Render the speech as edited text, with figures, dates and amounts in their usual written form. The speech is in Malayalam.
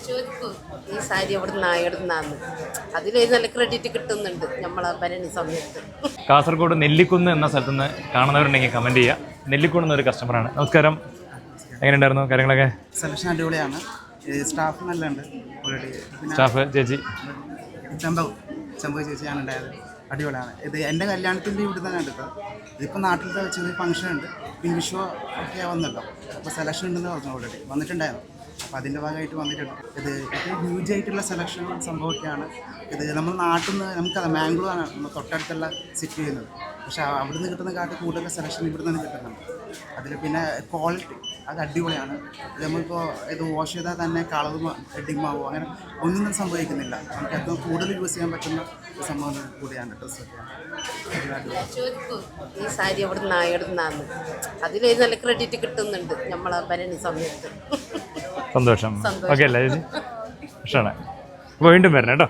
ചോദിക്കും ഈ സാരി എവിടുന്നാന്ന് അതിലൊരു നല്ല ക്രെഡിറ്റ് കിട്ടുന്നുണ്ട് നമ്മളെ ഭരണി സമയത്ത്. കാസർഗോഡ് നെല്ലിക്കുന്ന് എന്ന സ്ഥലത്ത് നിന്ന് കാണുന്നവരുണ്ടെങ്കിൽ കമൻറ്റ് ചെയ്യുക. നെല്ലിക്കുന്ന് ഒരു കസ്റ്റമറാണ്. നമസ്കാരം, എങ്ങനെയുണ്ടായിരുന്നു കാര്യങ്ങളൊക്കെ? സെലക്ഷൻ അടിപൊളിയാണ്, സ്റ്റാഫ് നല്ല ഉണ്ട്. ഓൾറെഡി സ്റ്റാഫ് ചേച്ചി ചെമ്പ് ചേച്ചിയാണ് ഉണ്ടായത്, അടിപൊളിയാണ്. ഇത് എൻ്റെ കല്യാണത്തിൻ്റെ ഇവിടെ തന്നെ എടുത്തത്. ഇതിപ്പോൾ നാട്ടിലത്തെ ചെറിയ ഫംഗ്ഷൻ ഉണ്ട്, പിന്നെ വിഷു ഒക്കെ വന്നല്ലോ, അപ്പോൾ സെലക്ഷൻ ഉണ്ടെന്ന് പറഞ്ഞു, ഓൾറെഡി വന്നിട്ടുണ്ടായിരുന്നു. അപ്പോൾ അതിൻ്റെ ഭാഗമായിട്ട് വന്നിട്ടുണ്ട്. ഇത് ഹ്യൂജ് ആയിട്ടുള്ള സെലക്ഷൻ സംഭവമൊക്കെയാണ്. ഇത് നമ്മൾ നാട്ടിൽ നിന്ന് നമുക്കത് മാംഗ്ലൂരാണ് നമ്മൾ തൊട്ടടുത്തുള്ള സിറ്റി ചെയ്യുന്നത്, പക്ഷേ അവിടെ നിന്ന് കിട്ടുന്ന കാട്ട് കൂടുതൽ സെലക്ഷൻ ഇവിടെ നിന്ന് കിട്ടുന്നുണ്ട്. അതിൽ പിന്നെ ക്വാളിറ്റി അത് അടിപൊളിയാണ്. ഇത് നമ്മളിപ്പോൾ ഇത് വാഷ് ചെയ്താൽ തന്നെ കളറ് ഡിമ്മാവോ അങ്ങനെ ഒന്നും സംഭവിക്കുന്നില്ല. നമുക്ക് ഏറ്റവും കൂടുതൽ യൂസ് ചെയ്യാൻ പറ്റുന്ന സംഭവം കൂടിയാണ് ഡ്രസ്സൊക്കെ. ചോദിക്കും ഈ സാരി എവിടുന്നാന്ന് അതിലൊരു നല്ല ക്രെഡിറ്റ് കിട്ടുന്നുണ്ട് നമ്മളെ ഭരണി സമയത്ത്. സന്തോഷം. ഓക്കെ അല്ലേ ചേച്ചി? ഇഷ്ടമാണ്. അപ്പോൾ വീണ്ടും വരണം കേട്ടോ.